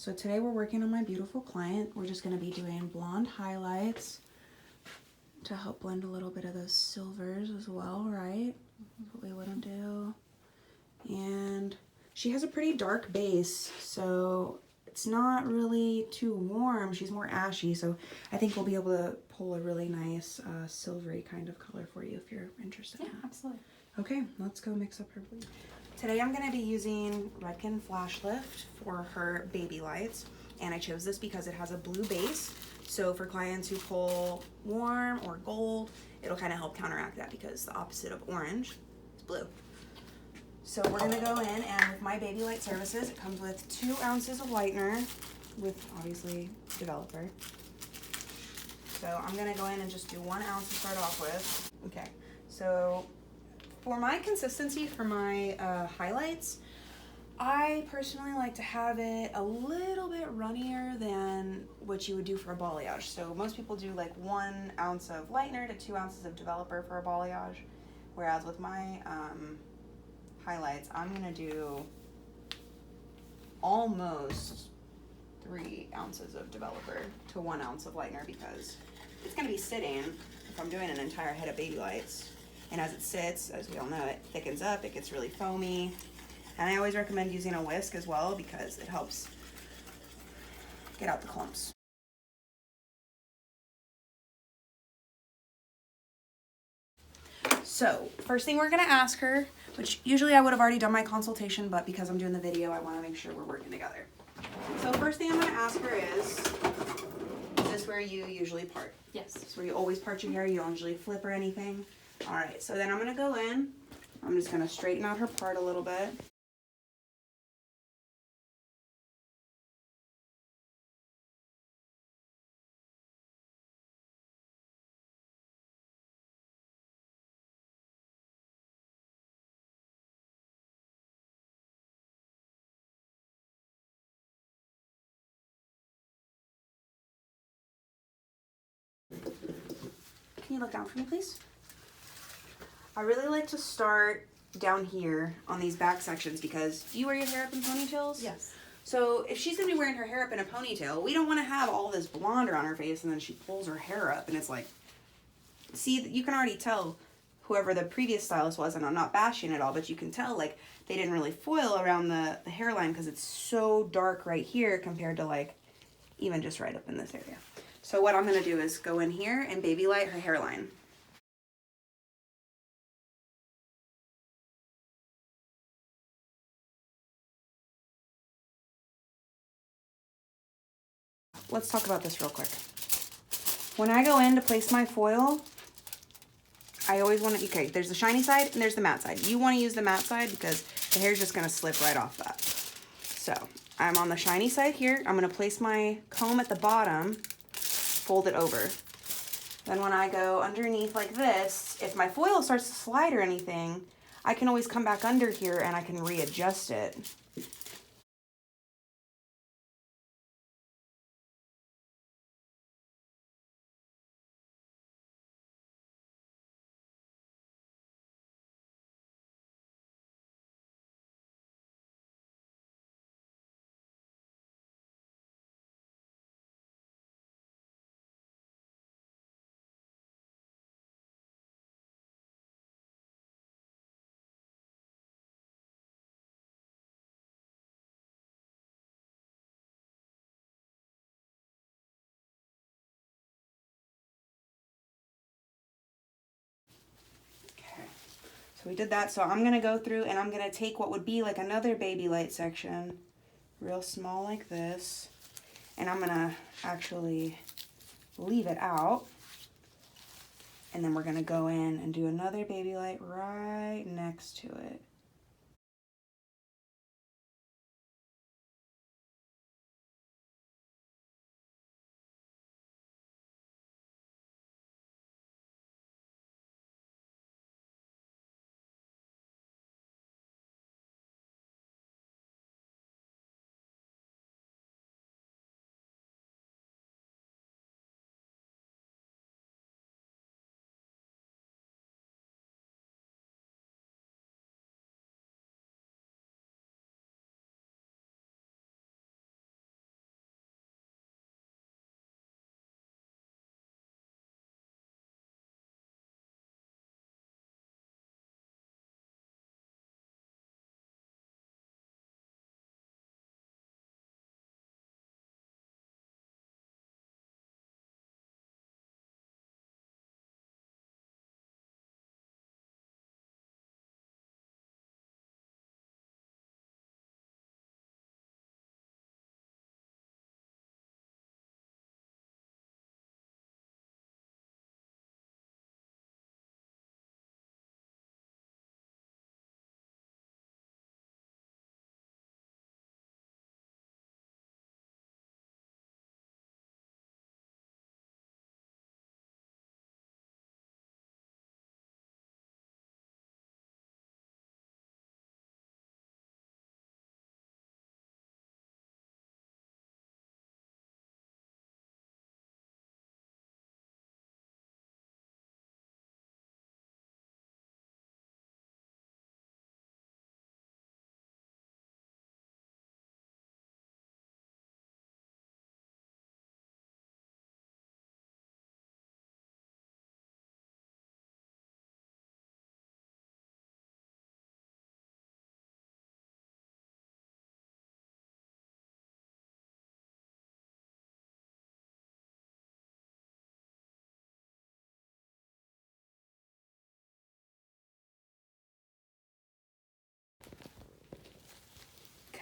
So today we're working on my beautiful client. We're just going to be doing blonde highlights to help blend a little bit of those silvers as well, right? That's what we want to do. And she has a pretty dark base, so it's not really too warm. She's more ashy, so I think we'll be able to pull a really nice silvery kind of color for you if you're interested. Yeah, absolutely. Okay, let's go mix up her bleach. Today I'm going to be using Redken Flash Lift for her baby lights, and I chose this because it has a blue base. So for clients who pull warm or gold, it'll kind of help counteract that because the opposite of orange is blue. So we're going to go in, and with my Babylight services, it comes with 2 ounces of lightener with obviously developer. So I'm going to go in and just do 1 ounce to start off with. Okay, so for my consistency for my highlights, I personally like to have it a little bit runnier than what you would do for a balayage. So most people do like 1 ounce of lightener to 2 ounces of developer for a balayage, whereas with my highlights, I'm gonna do almost 3 ounces of developer to 1 ounce of lightener because it's gonna be sitting if I'm doing an entire head of baby lights. And as it sits, as we all know, it thickens up, it gets really foamy. And I always recommend using a whisk as well because it helps get out the clumps. So, first thing we're gonna ask her, which usually I would have already done my consultation, but because I'm doing the video, I wanna make sure we're working together. So first thing I'm gonna ask her is this where you usually part? Yes. This is where you always part your hair, you don't usually flip or anything? All right, so then I'm gonna go in, I'm just gonna straighten out her part a little bit. Can you look down for me, please? I really like to start down here on these back sections because do you wear your hair up in ponytails? Yes. So if she's gonna be wearing her hair up in a ponytail, we don't want to have all this blonde on her face and then she pulls her hair up and it's like, see, you can already tell whoever the previous stylist was, and I'm not bashing it all, but you can tell like they didn't really foil around the hairline because it's so dark right here compared to like even just right up in this area. So what I'm gonna do is go in here and Babylight her hairline. Let's talk about this real quick. When I go in to place my foil, I always want to, okay, there's the shiny side and there's the matte side. You want to use the matte side because the hair is just going to slip right off that. So I'm on the shiny side here. I'm going to place my comb at the bottom, fold it over. Then when I go underneath like this, if my foil starts to slide or anything, I can always come back under here and I can readjust it. So we did that, so I'm gonna go through and I'm gonna take what would be like another Babylight section, real small like this, and I'm gonna actually leave it out, and then we're gonna go in and do another Babylight right next to it.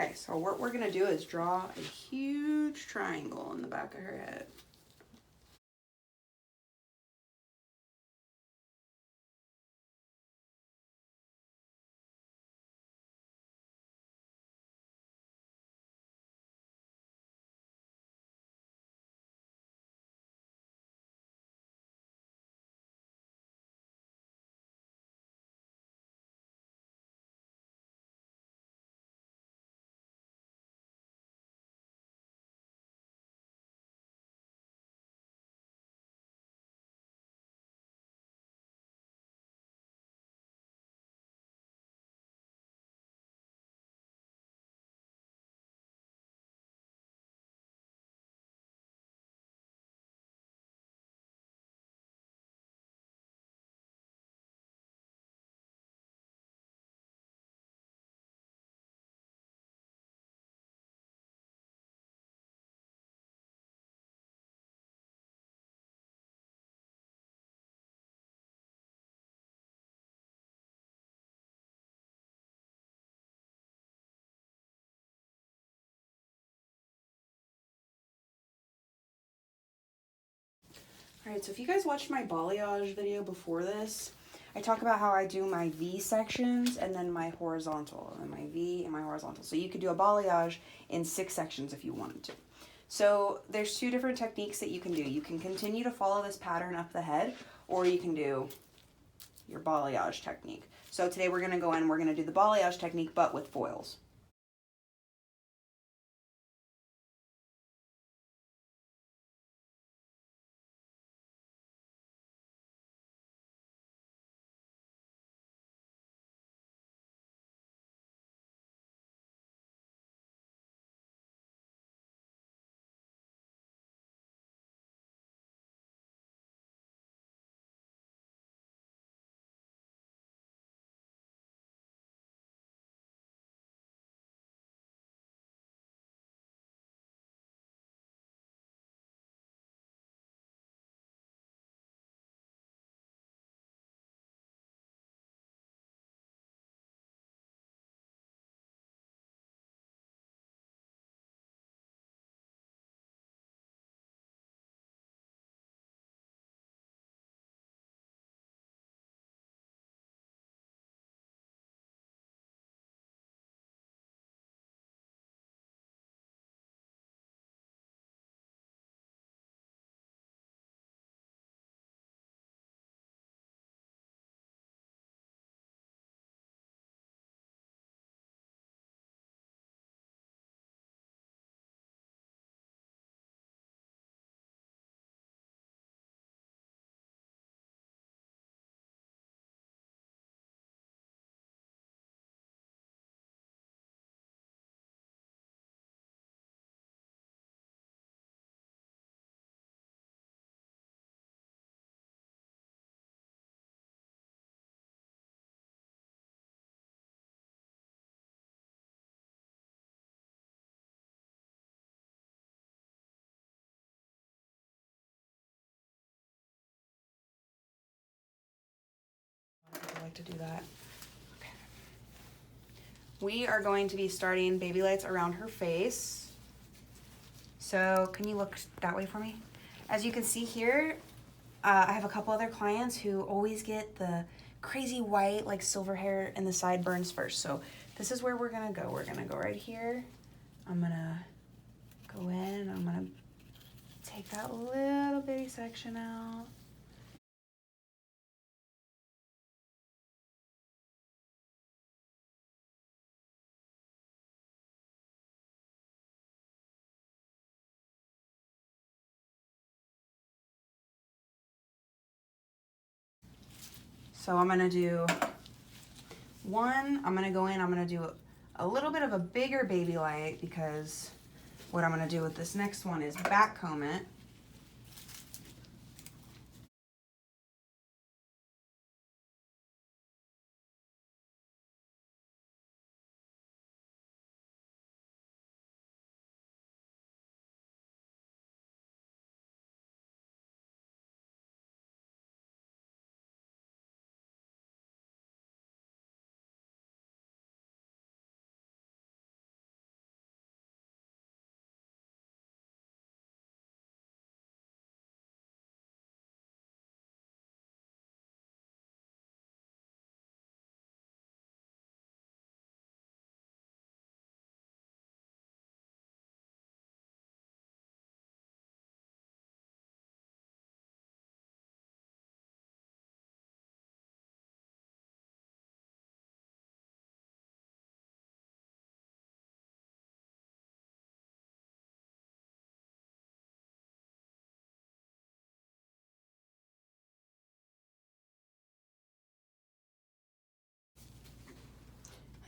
Okay, so what we're gonna do is draw a huge triangle in the back of her head. Alright, so if you guys watched my balayage video before this, I talk about how I do my V sections and then my horizontal, and then my V and my horizontal. So you could do a balayage in 6 sections if you wanted to. So there's 2 different techniques that you can do. You can continue to follow this pattern up the head, or you can do your balayage technique. So today we're gonna go in, we're gonna do the balayage technique, but with foils. I like to do that. Okay. We are going to be starting baby lights around her face. So can you look that way for me? As you can see here, I have a couple other clients who always get the crazy white, like silver hair and the sideburns first. So this is where we're gonna go. We're gonna go right here. I'm gonna go in, I'm gonna take that little bitty section out. So I'm gonna do one, I'm gonna go in, I'm gonna do a little bit of a bigger baby light because what I'm gonna do with this next one is back comb it.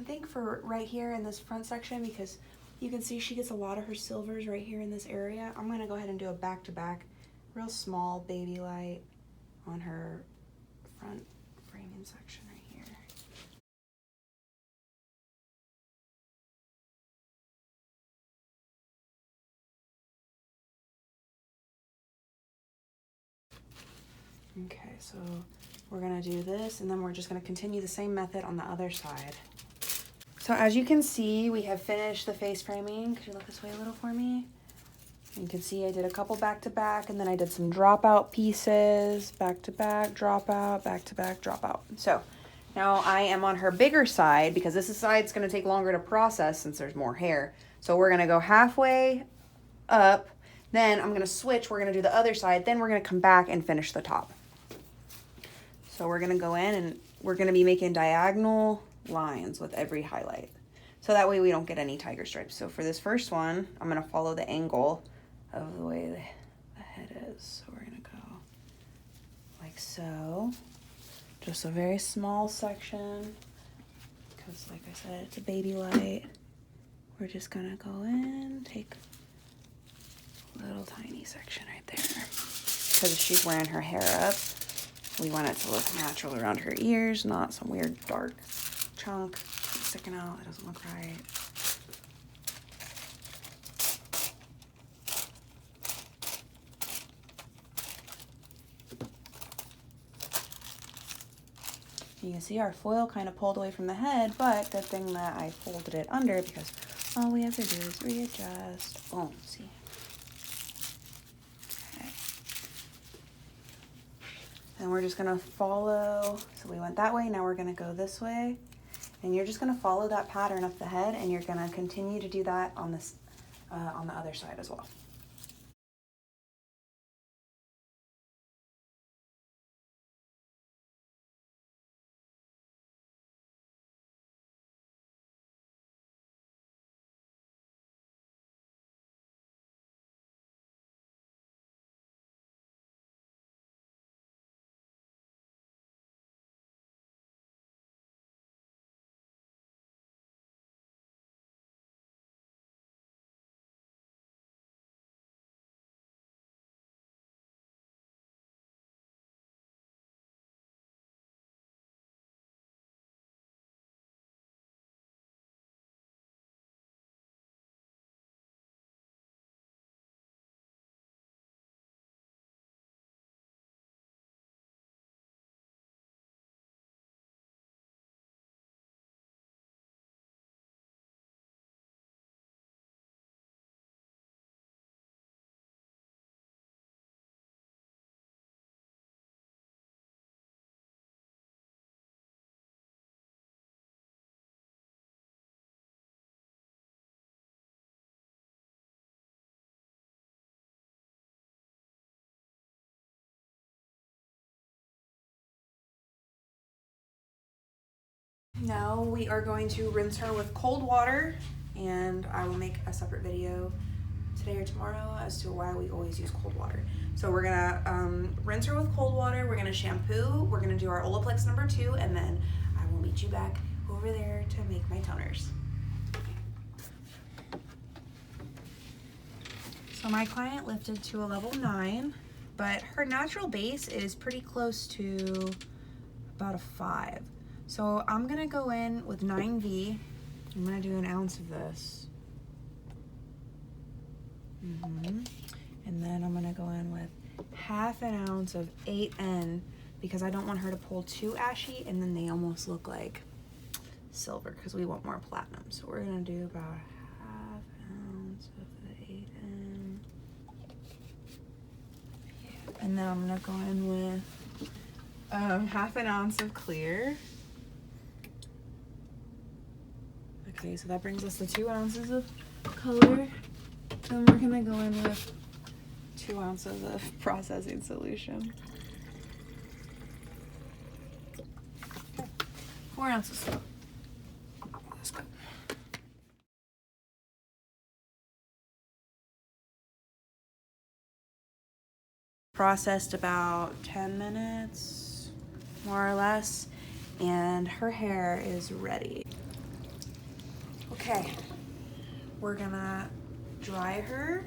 I think for right here in this front section, because you can see she gets a lot of her silvers right here in this area, I'm gonna go ahead and do a back-to-back, real small Babylight on her front framing section right here. Okay, so we're gonna do this, and then we're just gonna continue the same method on the other side. So as you can see, we have finished the face framing. Could you look this way a little for me? You can see I did a couple back to back, and then I did some dropout pieces, back to back, dropout, back to back, dropout. So now I am on her bigger side, because this side's gonna take longer to process since there's more hair. So we're gonna go halfway up, then I'm gonna switch, we're gonna do the other side, then we're gonna come back and finish the top. So we're gonna go in and we're gonna be making diagonal lines with every highlight. So that way we don't get any tiger stripes. So for this first one, I'm gonna follow the angle of the way the head is. So we're gonna go like so. Just a very small section, because like I said, it's a Babylight. We're just gonna go in, take a little tiny section right there. Because she's wearing her hair up, we want it to look natural around her ears, not some weird dark chunk sticking out. It doesn't look right. You can see our foil kind of pulled away from the head, but good thing that I folded it under, because all we have to do is readjust. Boom, see? Okay. And we're just gonna follow, so we went that way, now we're gonna go this way. And you're just gonna follow that pattern up the head, and you're gonna continue to do that on this, on the other side as well. Now we are going to rinse her with cold water, and I will make a separate video today or tomorrow as to why we always use cold water. So we're gonna rinse her with cold water, we're gonna shampoo, we're gonna do our Olaplex #2, and then I will meet you back over there to make my toners. So my client lifted to a level 9, but her natural base is pretty close to about a 5. So I'm gonna go in with 9V. I'm gonna do an ounce of this. And then I'm gonna go in with half an ounce of 8N, because I don't want her to pull too ashy and then they almost look like silver, because we want more platinum. So we're gonna do about half ounce of the 8N. And then I'm gonna go in with half an ounce of clear. Okay, so that brings us to 2 ounces of color. Then we're gonna go in with 2 ounces of processing solution. Okay, 4 ounces. Let's go. Processed about 10 minutes, more or less, and her hair is ready. Okay, we're gonna dry her.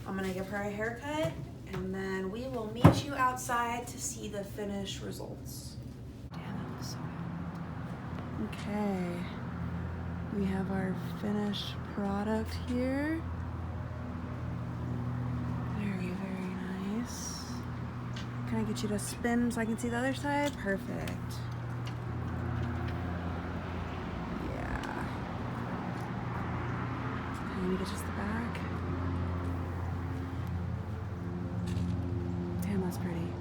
I'm gonna give her a haircut, and then we will meet you outside to see the finished results. Damn, it was so hot. Okay, we have our finished product here. Very, very nice. Can I get you to spin so I can see the other side? Perfect. Yeah. Let me get just the back. Damn, that's pretty.